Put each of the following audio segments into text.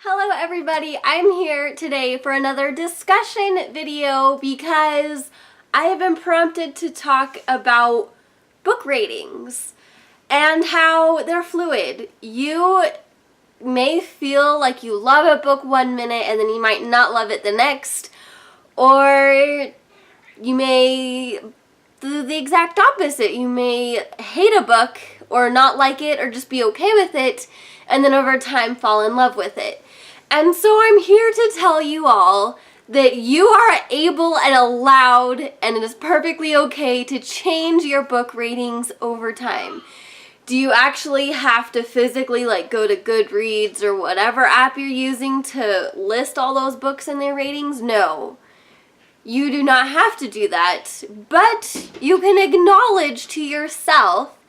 Hello everybody, I'm here today for another discussion video because I have been prompted to talk about book ratings and how they're fluid. You may feel like you love a book one minute and then you might not love it the next, or you may do the exact opposite. You may hate a book or not like it or just be okay with it and then over time fall in love with it. And so I'm here to tell you all that you are able and allowed, and it is perfectly okay to change your book ratings over time. Do you actually have to physically go to Goodreads or whatever app you're using to list all those books and their ratings? No. You do not have to do that, but you can acknowledge to yourself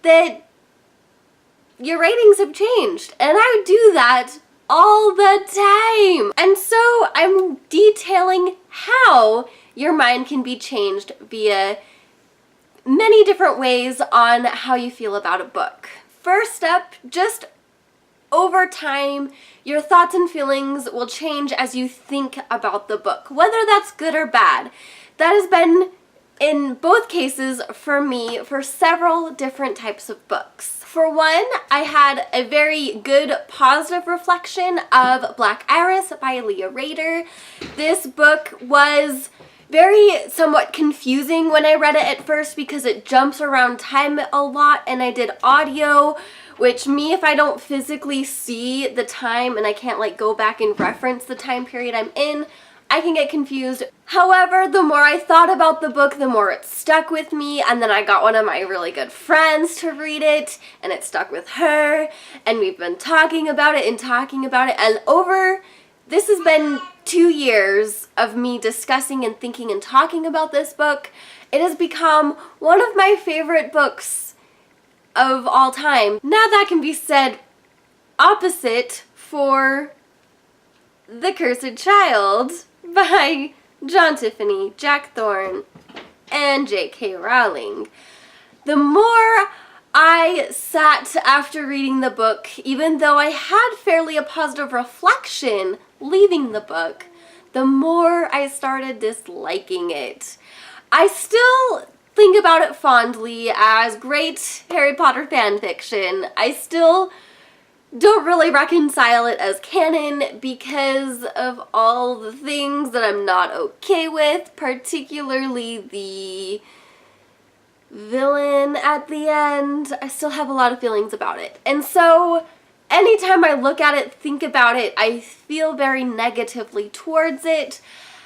that your ratings have changed, and I do that all the time. And so I'm detailing how your mind can be changed via many different ways on how you feel about a book. First up, just over time, your thoughts and feelings will change as you think about the book, whether that's good or bad. That has been, in both cases, for me, for several different types of books. For one, I had a very good positive reflection of Black Iris by Leah Rader. This book was very somewhat confusing when I read it at first because it jumps around time a lot, and I did audio, which if I don't physically see the time and I can't go back and reference the time period I'm in, I can get confused. However, the more I thought about the book, the more it stuck with me, and then I got one of my really good friends to read it, and it stuck with her, and we've been talking about it, and this has been 2 years of me discussing and thinking and talking about this book. It has become one of my favorite books of all time. Now that can be said opposite for The Cursed Child by John Tiffany, Jack Thorne, and J.K. Rowling. The more I sat after reading the book, even though I had fairly a positive reflection leaving the book, the more I started disliking it. I still think about it fondly as great Harry Potter fan fiction. I still don't really reconcile it as canon because of all the things that I'm not okay with, particularly the villain at the end. I still have a lot of feelings about it. And so anytime I look at it, think about it, I feel very negatively towards it.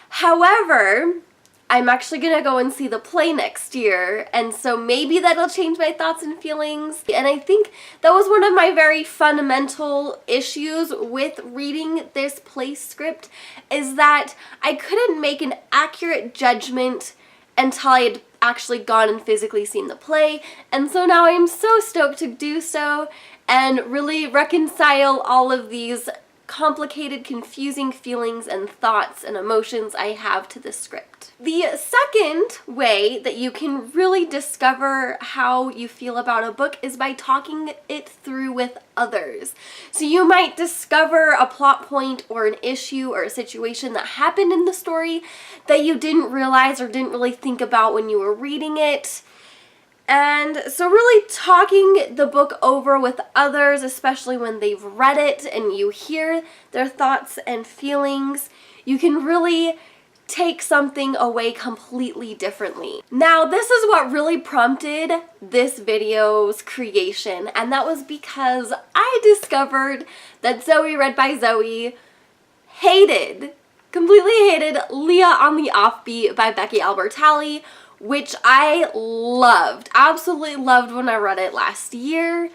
However, I'm actually gonna go and see the play next year, and so maybe that'll change my thoughts and feelings. And I think that was one of my very fundamental issues with reading this play script, is that I couldn't make an accurate judgment until I had actually gone and physically seen the play. And so now I'm so stoked to do so and really reconcile all of these complicated, confusing feelings and thoughts and emotions I have to this script. The second way that you can really discover how you feel about a book is by talking it through with others. So you might discover a plot point or an issue or a situation that happened in the story that you didn't realize or didn't really think about when you were reading it. And so really talking the book over with others, especially when they've read it and you hear their thoughts and feelings, you can really take something away completely differently. Now, this is what really prompted this video's creation, and that was because I discovered that Zoe Read by Zoe completely hated Leah on the Offbeat by Becky Albertalli, which I loved, absolutely loved when I read it last year.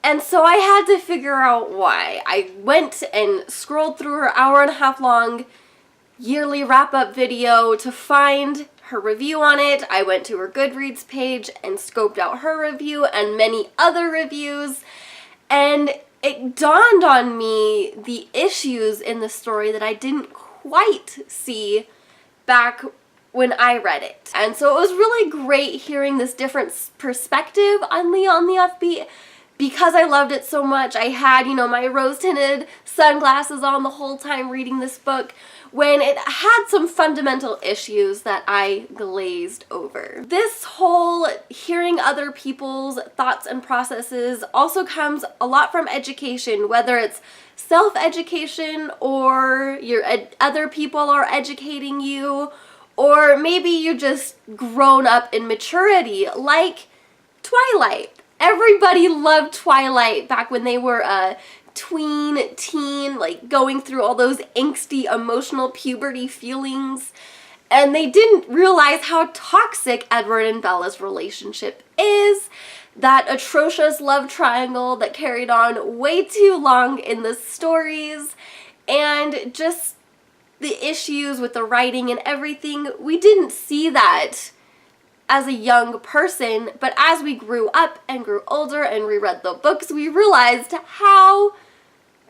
And so I had to figure out why. I went and scrolled through her hour-and-a-half long yearly wrap-up video to find her review on it. I went to her Goodreads page and scoped out her review and many other reviews, and it dawned on me the issues in the story that I didn't quite see back when I read it. And so it was really great hearing this different perspective on Leah on the Offbeat because I loved it so much, I had, my rose-tinted sunglasses on the whole time reading this book, when it had some fundamental issues that I glazed over. This whole hearing other people's thoughts and processes also comes a lot from education, whether it's self-education or other people are educating you, or maybe you just grown up in maturity, like Twilight. Everybody loved Twilight back when they were a teen, like going through all those angsty, emotional puberty feelings, and they didn't realize how toxic Edward and Bella's relationship is, that atrocious love triangle that carried on way too long in the stories, and just the issues with the writing and everything. We didn't see that as a young person, but as we grew up and grew older and reread the books, we realized how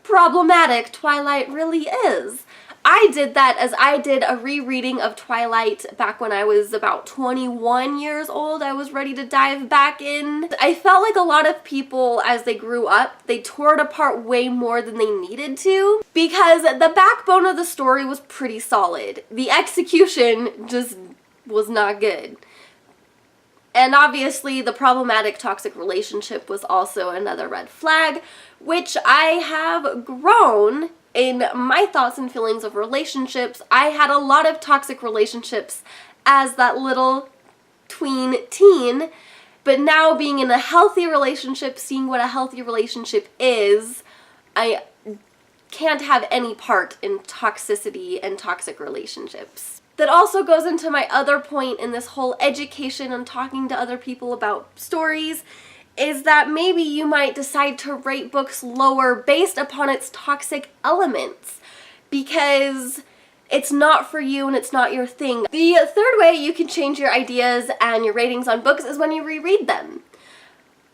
problematic Twilight really is. I did that as I did a rereading of Twilight back when I was about 21 years old. I was ready to dive back in. I felt like a lot of people, as they grew up, they tore it apart way more than they needed to, because the backbone of the story was pretty solid. The execution just was not good. And obviously the problematic toxic relationship was also another red flag, which I have grown in my thoughts and feelings of relationships. I had a lot of toxic relationships as that little tween teen, but now being in a healthy relationship, seeing what a healthy relationship is, I can't have any part in toxicity and toxic relationships. That also goes into my other point in this whole education and talking to other people about stories, is that maybe you might decide to rate books lower based upon its toxic elements, because it's not for you and it's not your thing. The third way you can change your ideas and your ratings on books is when you reread them.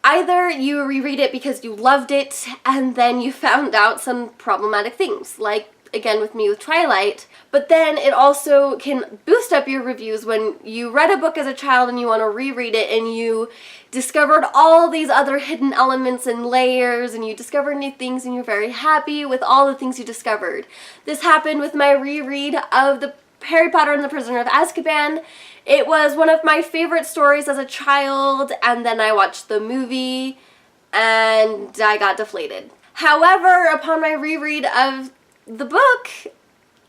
Either you reread it because you loved it and then you found out some problematic things, like again with me with Twilight, but then it also can boost up your reviews when you read a book as a child and you want to reread it and you discovered all these other hidden elements and layers and you discovered new things and you're very happy with all the things you discovered. This happened with my reread of the Harry Potter and the Prisoner of Azkaban. It was one of my favorite stories as a child, and then I watched the movie and I got deflated. However, upon my reread of the book,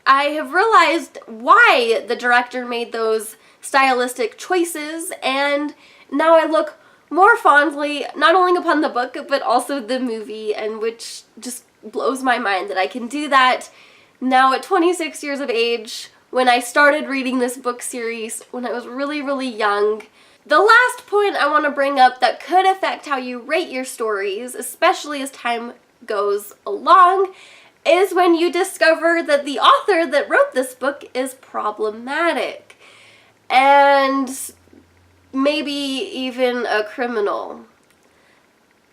I have realized why the director made those stylistic choices, and now I look more fondly not only upon the book but also the movie, and which just blows my mind that I can do that now at 26 years of age, when I started reading this book series when I was really, really young. The last point I want to bring up that could affect how you rate your stories, especially as time goes along, is when you discover that the author that wrote this book is problematic and maybe even a criminal.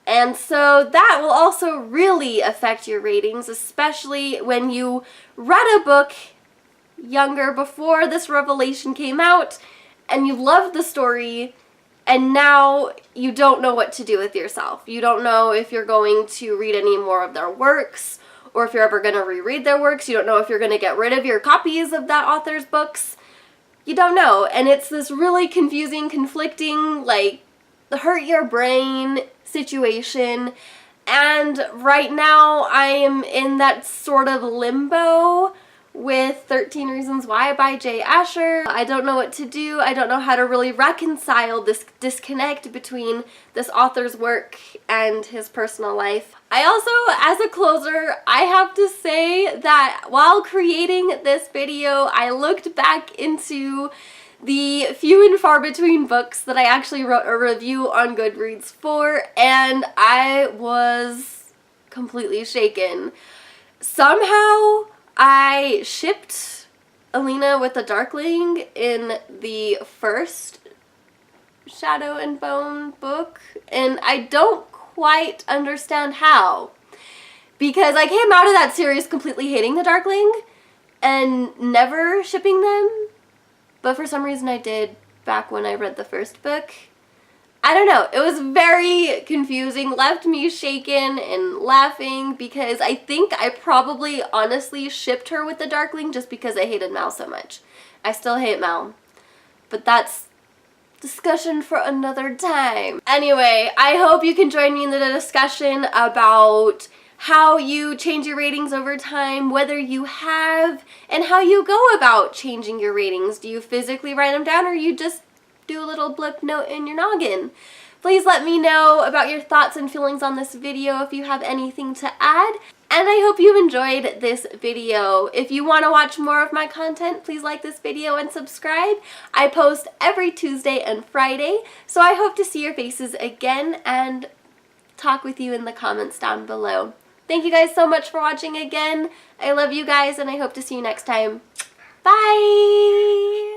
And so that will also really affect your ratings, especially when you read a book younger, before this revelation came out, and you loved the story, and now you don't know what to do with yourself. You don't know if you're going to read any more of their works, or if you're ever going to reread their works. You don't know if you're going to get rid of your copies of that author's books. You don't know. And it's this really confusing, conflicting, like, hurt your brain situation. And right now I am in that sort of limbo with 13 Reasons Why by Jay Asher. I don't know what to do. I don't know how to really reconcile this disconnect between this author's work and his personal life. I also, as a closer, I have to say that while creating this video, I looked back into the few and far between books that I actually wrote a review on Goodreads for, and I was completely shaken. Somehow I shipped Alina with the Darkling in the first Shadow and Bone book, and I don't quite understand how, because I came out of that series completely hating the Darkling and never shipping them, but for some reason I did back when I read the first book. I don't know, it was very confusing, left me shaken and laughing because I think I probably honestly shipped her with the Darkling just because I hated Mal so much. I still hate Mal, but that's discussion for another time. Anyway, I hope you can join me in the discussion about how you change your ratings over time, whether you have, and how you go about changing your ratings. Do you physically write them down or you just do a little blip note in your noggin? Please let me know about your thoughts and feelings on this video if you have anything to add. And I hope you enjoyed this video. If you want to watch more of my content, please like this video and subscribe. I post every Tuesday and Friday, so I hope to see your faces again and talk with you in the comments down below. Thank you guys so much for watching again. I love you guys and I hope to see you next time. Bye!